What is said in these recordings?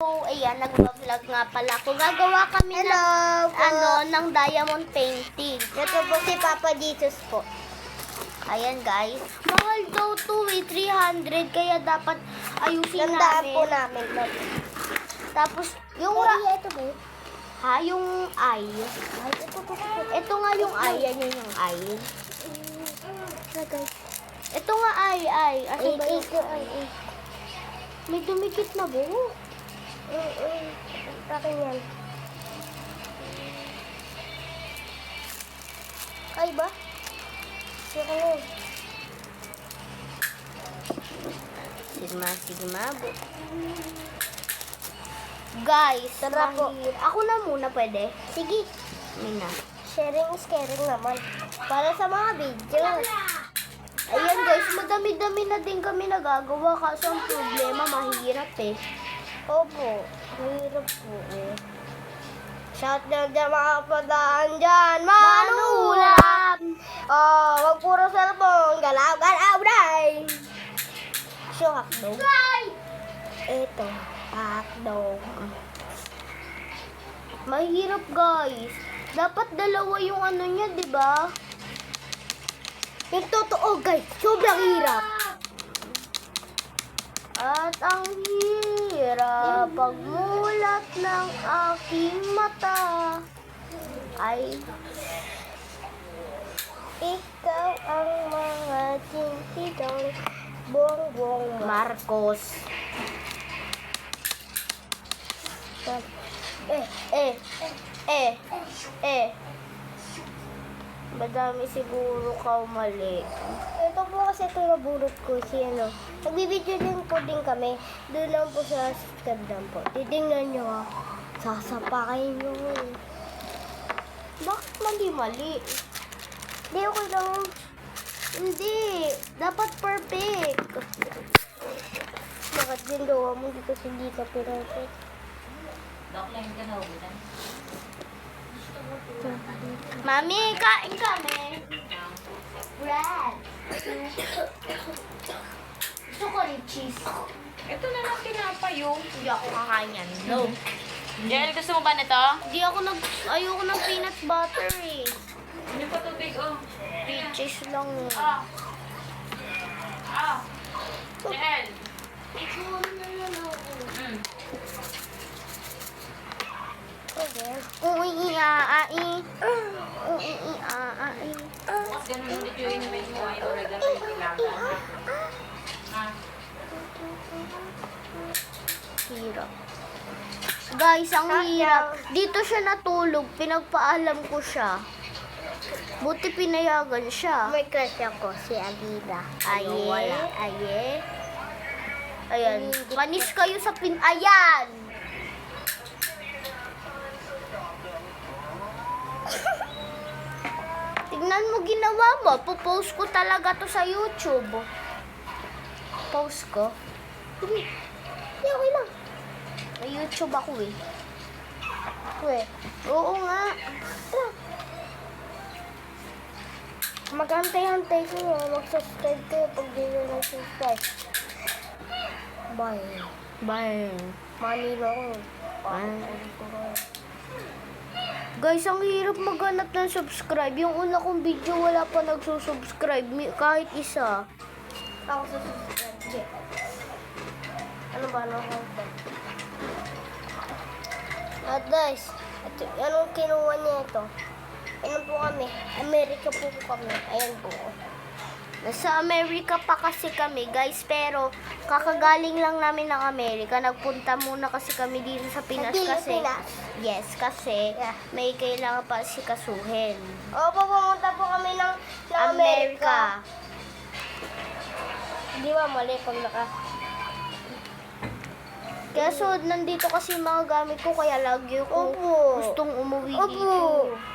So, ayan, nag-vlog nga pala ako. Gagawa kami ng diamond painting. Ito po si Papa Jesus po. Ayan, guys. Mahal daw to 300, kaya dapat ayusin Tandaan namin. po namin. Tapos, yung ito ba? yung eye. Ito nga yung eye. Yan yung eye. Ito nga eye. Asa ba yun? May dumikit na buo. Akin yan. Ay ba? Sige na. Sigma. Guys, Tara po. Ako na muna pwede. Sige. Mina. Sharing is caring naman. Para sa mga videos. Ayan guys, madami-dami na din kami nagagawa. Kaso ang problema, mahirap eh. Opo. Mahirap po eh. Shout na dyan mga kapadaan dyan. Manulat! Oh, wag puro cellphone. Galaw-galaw day. So, hotdog. Ito, hotdog. Mahirap guys. Dapat dalawa yung ano niya, di ba? Yung totoo guys, sobrang hirap. At ang hirap pagmulat ng aking mata ay Ikaw ang mga tintidong buong Marcos. Madami siguro ka mali. Ito po kasi ito nabulot ko si ano. Nagbibideo din po din kami. Doon lang po sa subscribe lang po. Titingnan nyo ha. Sasapakin nyo. Bakit mali? Hindi, okay lang. Hindi. Dapat perfect. Bakit din daw mo dito hindi ka perfect? Mami, kain kami. Bread. Gusto ko rin cheese. Ito na lang tinapay yung. Hindi ako kakain yan. No. Jel, gusto mo ba nito? Ayoko ng peanut butter eh. Hindi pa tubig, oh. Cheese lang. Ah. Jel. Okay. Mas ganun ulit yung inimig mo ay oregano yung kailangan. Hirap. Guys, ang hirap. Dito siya natulog. Pinagpaalam ko siya. Buti pinayagan siya. May crush ako, si Alida. Aye. Ayan. Panis kayo sa Ayan! Tignan mo ginawa mo. Popost ko talaga to sa YouTube. Post ko. Hindi, okay lang. May YouTube ako eh. Weh, Oo nga. mag-antay-antay kayo. Mag-subscribe kayo pag di nyo na-subscribe. Bye. Bye. Manilo ko. Guys, ang hirap maghanap ng subscribe. Yung una kong video, wala pa nagsusubscribe. Kahit isa. Ako sa subscribe. Okay. Ano ba ang content? At guys, anong kinuha niya ito? Ano po kami? Amerika po kami. Ayan po. Nasa Amerika pa kasi kami, guys. Pero, kakagaling lang namin ng Amerika. Nagpunta muna kasi kami dito sa Pinas kasi. Pilipinas. Yes, kasi Yeah. may kailangan pa sikasuhin. Opo, pumunta po kami ng Amerika. Di ba mali pag Kaya so, nandito kasi yung mga gamit ko, kaya lagi ko Opo. gustong umuwi Opo. dito.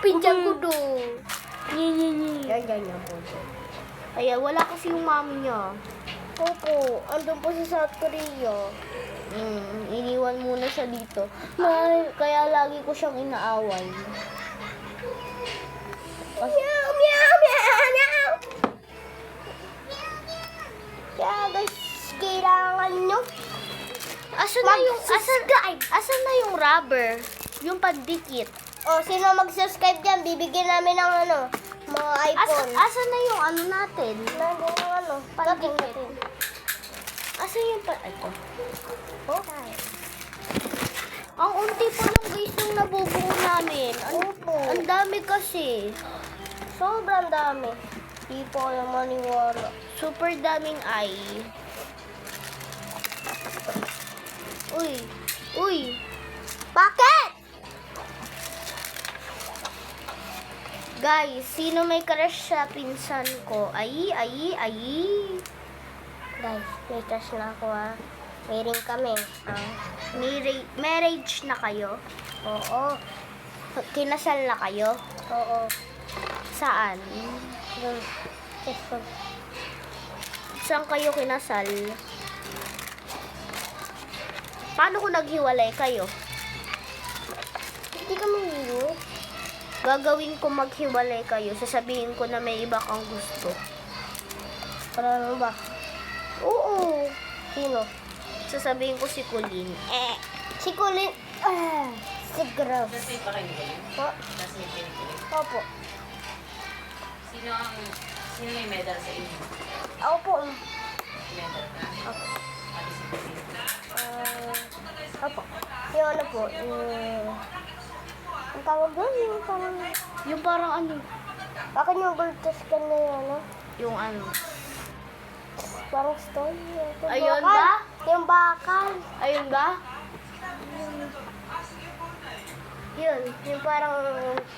Pinsan ko do. Yan po. Kaya wala kasi yung mami niya. Opo, andun po sa South Korea. Iniwan muna siya dito. Kaya lagi ko siyang inaaway. Meow, meow, meow, meow. Kaya guys, kailangan nyo. Asan na yung, asan na yung rubber? Yung pandikit. O, sino mag-subscribe dyan, bibigyan namin ng ano, mga iPhone. Asan na yung ano natin? Nandun yung ano, Pandikit. natin. Asan yung ito? Oh, Ang unti pa lang guys yung nabubuo namin. Opo. Ang dami kasi. Sobrang dami. Di po kayo maniwala. Super daming ay. Uy. Uy. Bakit? Guys, sino may crush sa pinsan ko? Ay. Guys, may crush na ako ah. May ring kami. Marriage na kayo? Oo. Kinasal na kayo? Oo. Saan? Dun. Facebook. Saan kayo kinasal? Paano kung naghiwalay kayo? Hindi kami yun. Gagawin ko maghiwalay kayo. Sasabihin ko na may iba kang gusto. Para ano ba? Oo. Sino? Sasabihin ko si Colleen. Si Colin. Si Grav. Kasi pa kayo kayo. Po. Kasi yung pinikulit. Opo. Sino may medal sa inyo? Ako po. Medal ka? Opo. Pati si Colleen. Opo. Yung ano po. Ang tawag doon, yung parang... Yung parang ano? Bakit yung gold test ka na yun, ano? Yung ano? Parang stone. Yung Ayun bakal. ba? Yung bakal. Ayun ba? Yun. Yung parang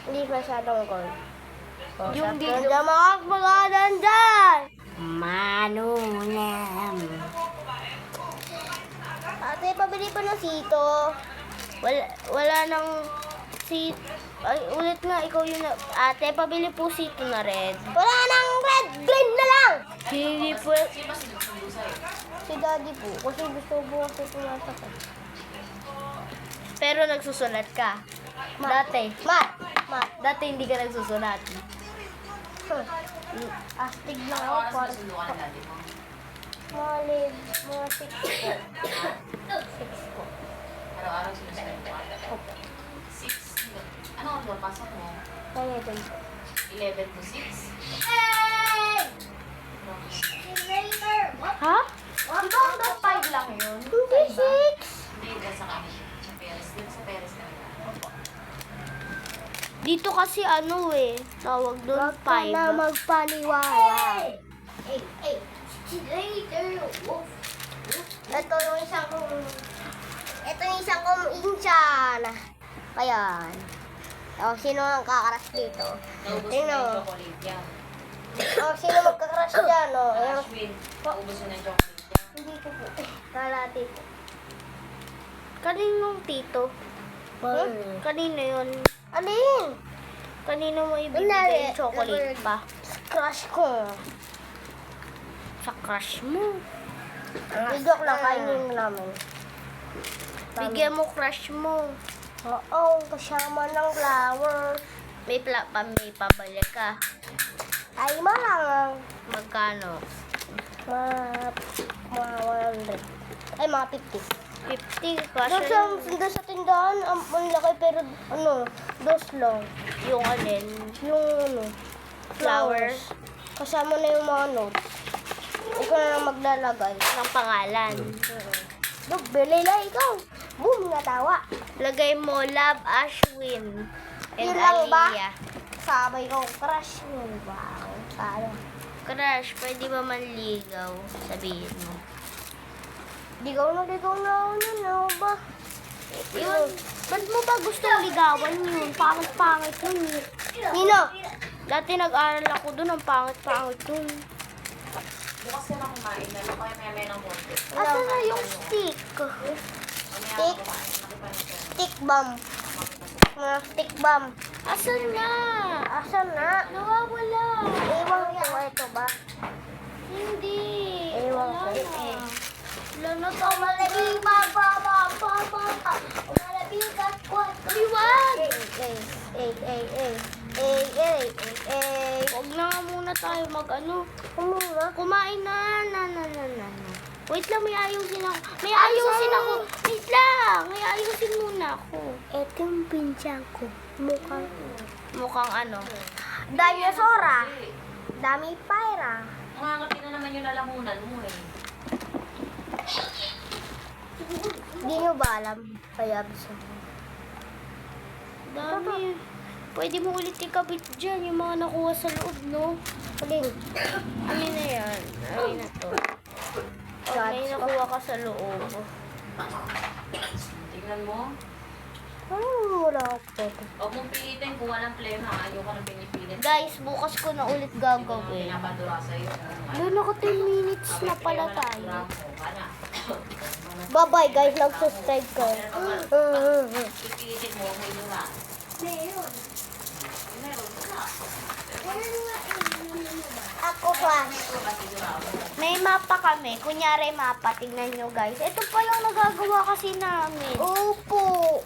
hindi masyadong gold. Yung dito. Ganda mga pagadan dyan! Manunem. Ate, pabili pa ng sito. Wala nang si... Ay, ulit nga, ikaw yun na... Ate, pabili po sito na red. Wala nang red, green na lang! Hindi po... Sino ba sinusundo sa'yo? Si daddy po. Kasi gusto ko kasi pumasok eh. Pero nagsusulat ka. Dati. Dati hindi ka nagsusulat. Astig lang Ano ako. oras sinusundo ka ng daddy mo? Mga 6 po. 6 po. Araw-araw sinusundo ka? 6. Ano ang door pasok mo? Kaya ito po. 11 to 6? Ha? Di ba hanggang 5 lang yun? Hindi 6! Hindi, dahil sa kami. Sa Perez. Di ba sa Perez ka nila? Dito kasi ano eh. Tawag doon Huwag ka na 5. magpaniwala. Ito yung isang kong insan. Ayan. O, sino ang kakaras dito? Naubos mo Sino? na yung chocolate yan. O, sino magkakaras dyan? O, ayan. Ashwin, naubos mo na yung chocolate yan. Hindi ko po. Kalati po. Kaninong tito? Kanino yun? Alin? Kanino mo Kunwari, ibibigay yung chocolate pa? Crush ko. Sa crush mo. Joke lang, kainin namin. Bigyan mo crush mo. Oo, kasama ng flower. May pabalik ka. Ay, malang. Magkano? Mga 100. Ay, mga 50. 50. Doon sa tindahan, ang laki pero dos lang. Yung alin? Yung Flowers. Kasama na yung mga notes. Ikaw na lang maglalagay. Ng pangalan. Dog, bili lang ikaw. Boom, natawa. Lagay mo Love Ashwin and Yun lang ba? Aliyah. Sabay ko, crush mo ba? Kaya. Crush, pwede ba manligaw? Sabihin mo. Ligaw na ako nun, ba? Yun. Ba't mo ba gustong ligawan yun? Pangit-pangit yun. Nino? Dati nag-aral ako dun, ang pangit-pangit yun. Bukas ka na kumain na. Kaya maya ng konti. Asan na yung stick? Stick? Stick bomb. Mga stick bomb. Asan na? Asan na? Nawawala. Ewan ko, ito ba? Hindi. Ewan Wala ko. na. Wala na to. Malabing Malabing Liwag! Ay. Huwag na nga muna tayo mag-ano. Kumura. Kumain na. Wait lang, may ayusin ako. May ayusin ako. Wait lang, may ayusin muna ako. Ito yung pinsan ko. Mukhang Mukhang ano. dinosaur. Dami pyra. Umangati na naman yung lalamunan mo eh. Hindi nyo ba alam? Kaya bisa. Dami. Pwede mo ulit ikabit dyan yung mga nakuha sa loob, no? Aling. Amin na yan. Amin na to. Pag may nakuha ka sa loob. Tingnan mo. Wala ako. Huwag mong pilitin kung walang plema. Ayoko nang pinipilit. Guys, bukas ko na ulit gagawin. Pinapadura sa'yo. Doon ako 10 minutes na pala tayo. Bye-bye guys. Nag-subscribe ka. Pipilitin mo, may dura. Meron ka. Ako pa. Kasi dura. May mapa kami. Kunyari mapa. Tingnan nyo guys. Ito pa lang nagagawa kasi namin. Opo.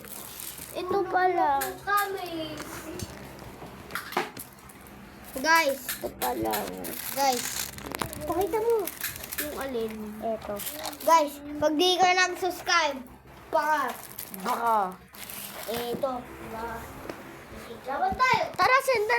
Ito pa lang. Kami. Guys. Ito pa lang. Guys. Pakita mo. Yung alin. Eto. Guys, pag di ka nag-subscribe, baka. Baka. Ito. Laban tayo. Tara, senda